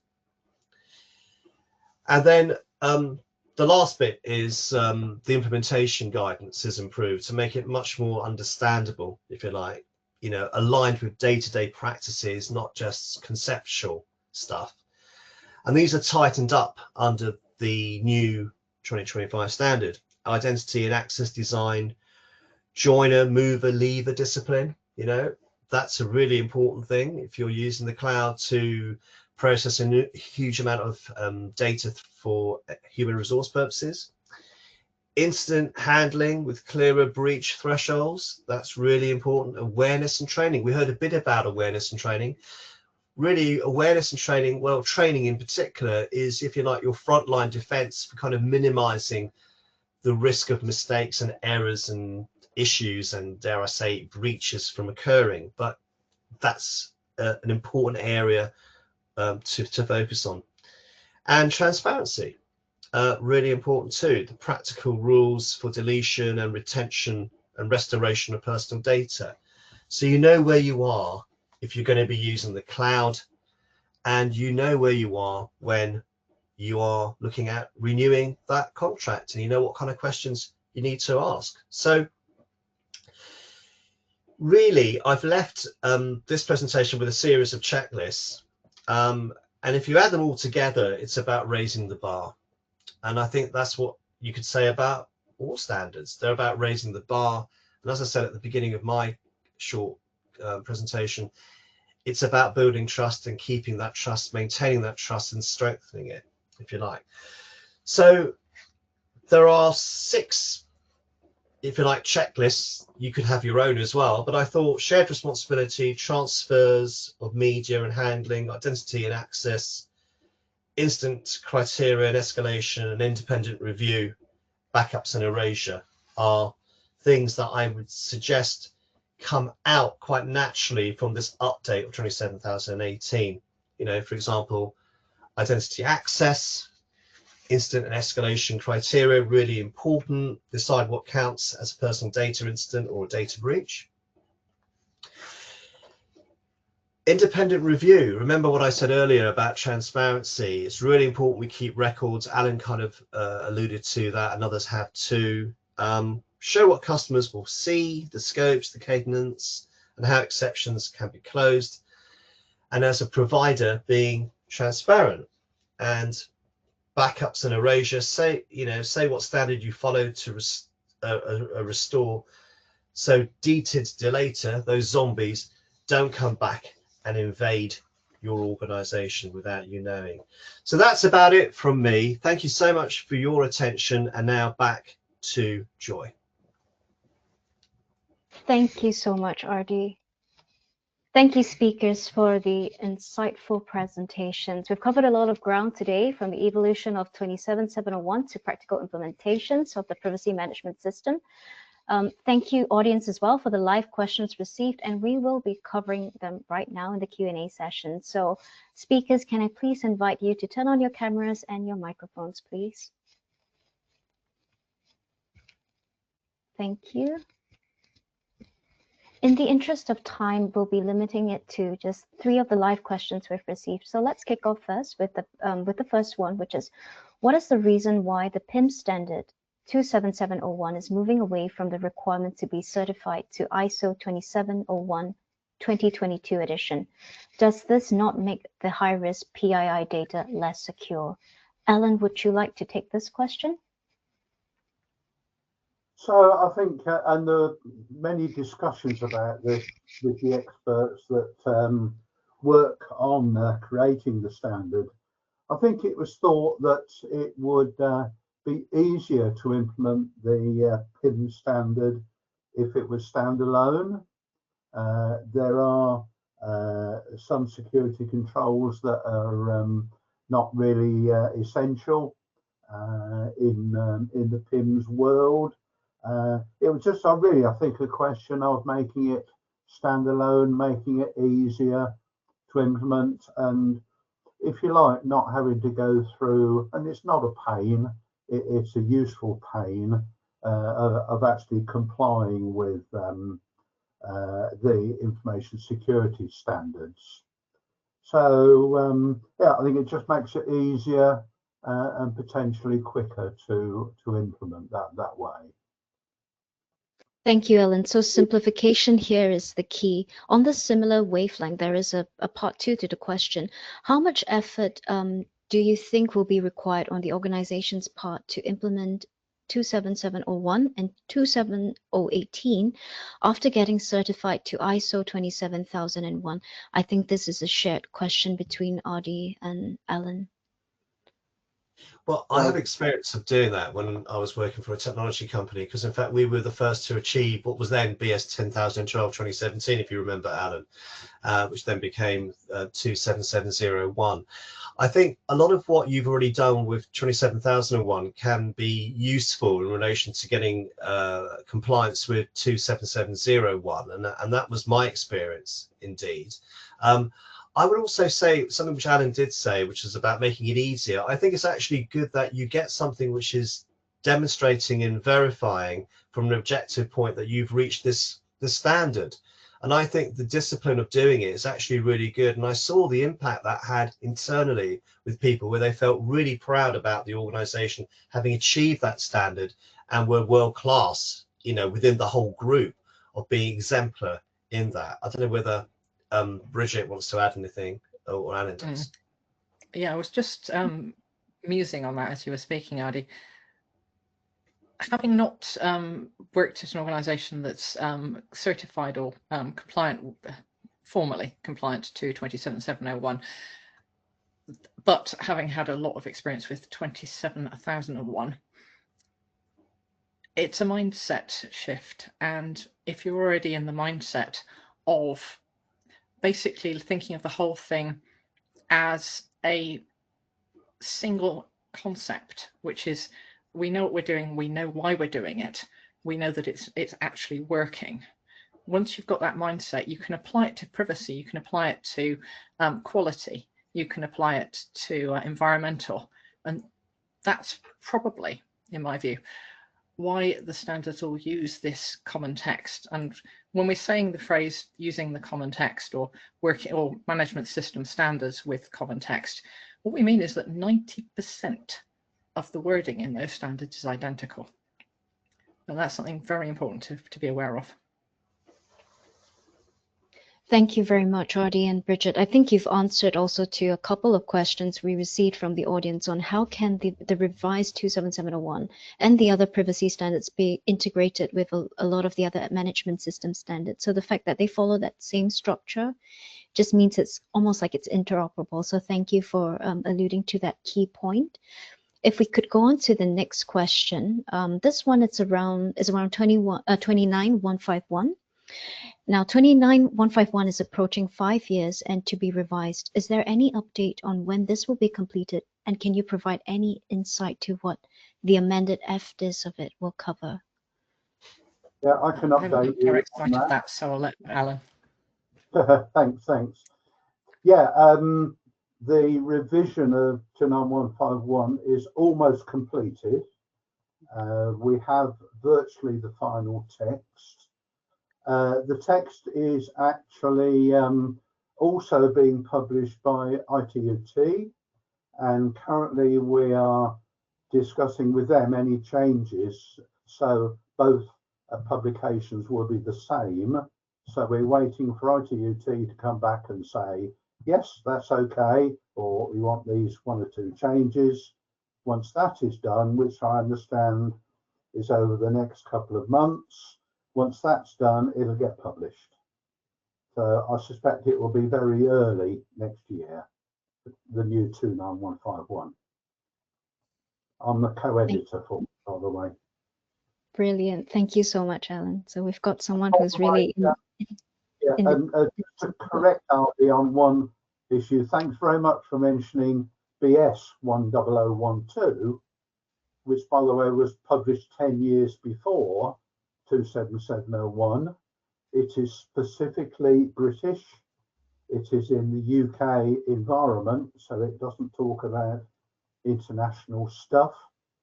And then the last bit is the implementation guidance is improved to make it much more understandable, if you like, you know, aligned with day-to-day practices, not just conceptual stuff. And these are tightened up under the new 2025 standard. Identity and access design, joiner, mover, leaver discipline, you know, that's a really important thing if you're using the cloud to process a huge amount of data for human resource purposes. Incident handling with clearer breach thresholds, that's really important. Awareness and training, we heard a bit about awareness and training. Really, awareness and training, well, training in particular is, if you like, your frontline defense for kind of minimizing the risk of mistakes and errors and issues and, dare I say, breaches from occurring. But that's an important area to focus on. And transparency, really important too. The practical rules for deletion and retention and restoration of personal data. So you know where you are if you're going to be using the cloud, and you know where you are when you are looking at renewing that contract, and you know what kind of questions you need to ask. So really, I've left this presentation with a series of checklists. And if you add them all together, it's about raising the bar. And I think that's what you could say about all standards. They're about raising the bar. And as I said at the beginning of my short presentation, it's about building trust and keeping that trust, maintaining that trust and strengthening it, if you like. So there are 6, if you like, checklists. You could have your own as well, but I thought shared responsibility, transfers of media and handling, identity and access, instant criteria and escalation, and independent review, backups and erasure are things that I would suggest come out quite naturally from this update of 27,018. You know, for example, identity access, instant and escalation criteria, really important. Decide what counts as a personal data incident or a data breach. Independent review. Remember what I said earlier about transparency. It's really important we keep records. Alan kind of alluded to that, and others have too. Show what customers will see, the scopes, the cadence, and how exceptions can be closed. And as a provider, being transparent. And backups and erasure, say what standard you follow to restore, so DTID, delater, those zombies don't come back and invade your organization without you knowing. So that's about it from me. Thank you so much for your attention, and now back to Joy. Thank you so much, Ardy. Thank you, speakers, for the insightful presentations. We've covered a lot of ground today, from the evolution of 27701 to practical implementations of the privacy management system. Thank you, audience, as well, for the live questions received, and we will be covering them right now in the Q&A session. So, speakers, can I please invite you to turn on your cameras and your microphones, please? Thank you. In the interest of time, we'll be limiting it to just 3 of the live questions we've received. So let's kick off first with the first one, which is, what is the reason why the PIM standard 27701 is moving away from the requirement to be certified to ISO 2701 2022 edition? Does this not make the high-risk PII data less secure? Alan, would you like to take this question? So I think, and there are many discussions about this with the experts that work on creating the standard. I think it was thought that it would be easier to implement the PIM standard if it was standalone. There are some security controls that are not really essential in the PIM's world. It was just I think a question of making it standalone, making it easier to implement, and if you like, not having to go through, and it's not a pain, it's a useful pain of actually complying with the information security standards. So yeah, I think it just makes it easier and potentially quicker to implement that way. Thank you, Ellen. So simplification here is the key. On the similar wavelength, there is a part 2 to the question. How much effort do you think will be required on the organization's part to implement 27701 and 27018 after getting certified to ISO 27001? I think this is a shared question between Ardy and Alan. Well, I have experience of doing that when I was working for a technology company, because in fact we were the first to achieve what was then BS 10012 2017, if you remember, Alan, which then became 27701. I think a lot of what you've already done with 27001 can be useful in relation to getting compliance with 27701, and that was my experience indeed. I would also say something which Alan did say, which is about making it easier. I think it's actually good that you get something which is demonstrating and verifying from an objective point that you've reached this standard. And I think the discipline of doing it is actually really good. And I saw the impact that had internally with people, where they felt really proud about the organization having achieved that standard and were world class, you know, within the whole group, of being exemplar in that. I don't know whether Bridget wants to add anything, or Alan does. Yeah, I was just musing on that as you were speaking, Ardy. having not worked at an organisation that's certified or compliant, formally compliant to 27701, but having had a lot of experience with 27001, it's a mindset shift. And if you're already in the mindset of basically thinking of the whole thing as a single concept, which is, we know what we're doing, we know why we're doing it, we know that it's actually working. Once you've got that mindset, you can apply it to privacy, you can apply it to quality, you can apply it to environmental, and that's probably, in my view, why the standards all use this common text. And when we're saying the phrase using the common text or working or management system standards with common text, what we mean is that 90% of the wording in those standards is identical. And that's something very important to be aware of. Thank you very much, Ardy and Bridget. I think you've answered also to a couple of questions we received from the audience on how can the revised 27701 and the other privacy standards be integrated with a lot of the other management system standards. So the fact that they follow that same structure just means it's almost like it's interoperable. So thank you for alluding to that key point. If we could go on to the next question, this one is around 29151. Now, 29151 is approaching 5 years and to be revised. Is there any update on when this will be completed? And can you provide any insight to what the amended FDIS of it will cover? Yeah, I can update you. Very excited about that, so I'll let Alan. Thanks. Yeah, the revision of 29151 is almost completed. We have virtually the final text. The text is actually also being published by ITUT, and currently we are discussing with them any changes. So both publications will be the same. So we're waiting for ITUT to come back and say, yes, that's okay, or we want these 1 or 2 changes. Once that is done, which I understand is over the next couple of months, once that's done, it'll get published. So I suspect it will be very early next year, the new 29151. I'm the co-editor for it, by the way. Brilliant. Thank you so much, Alan. So we've got someone who's really... And to correct Ardy on one issue, thanks very much for mentioning BS 10012, which, by the way, was published 10 years before 27701. It is specifically British. It is in the UK environment, so it doesn't talk about international stuff.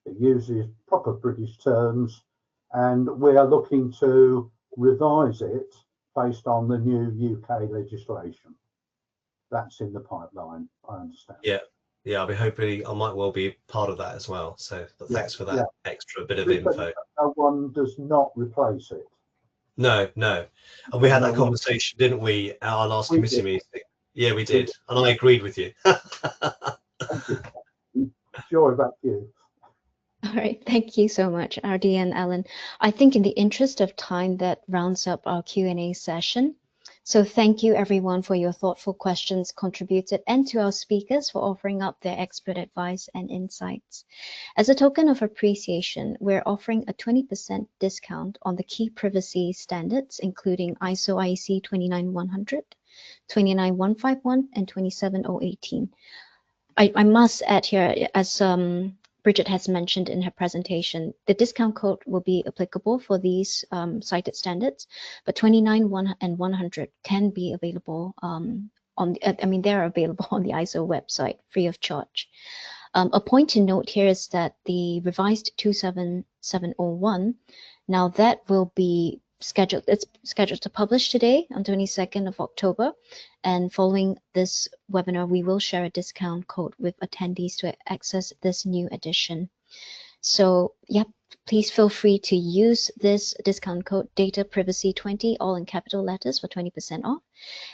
It uses proper British terms, and we are looking to revise it based on the new UK legislation. That's in the pipeline, I understand. Yeah, I'll be hoping I might well be part of that as well. So thanks for that extra bit of info. No one does not replace it. No. And we had that conversation, didn't we, at our last committee meeting? Yeah, we did. And I agreed with you. Thank you. Joy, back to you. All right, thank you so much, Ardy and Alan. I think in the interest of time, that rounds up our Q&A session. So thank you everyone for your thoughtful questions contributed, and to our speakers for offering up their expert advice and insights. As a token of appreciation, we're offering a 20% discount on the key privacy standards, including ISO IEC 29100, 29151, and 27018. I must add here, as Bridget has mentioned in her presentation, the discount code will be applicable for these cited standards, but 291 and 100 can be available they're available on the ISO website free of charge. A point to note here is that the revised 27701, now that will be it's scheduled to publish today on 22nd of October. And following this webinar, we will share a discount code with attendees to access this new edition. So, yep, please feel free to use this discount code Data Privacy 20, all in capital letters, for 20% off.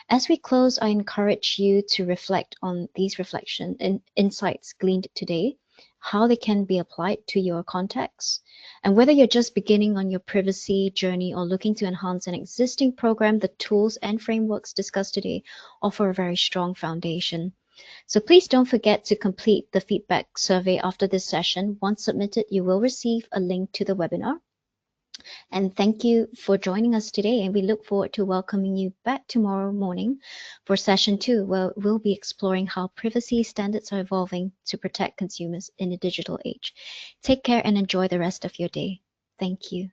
As we close, I encourage you to reflect on these insights gleaned today. how they can be applied to your context. And whether you're just beginning on your privacy journey or looking to enhance an existing program, the tools and frameworks discussed today offer a very strong foundation. So please don't forget to complete the feedback survey after this session. Once submitted, you will receive a link to the webinar. And thank you for joining us today. And we look forward to welcoming you back tomorrow morning for session 2, where we'll be exploring how privacy standards are evolving to protect consumers in a digital age. Take care and enjoy the rest of your day. Thank you.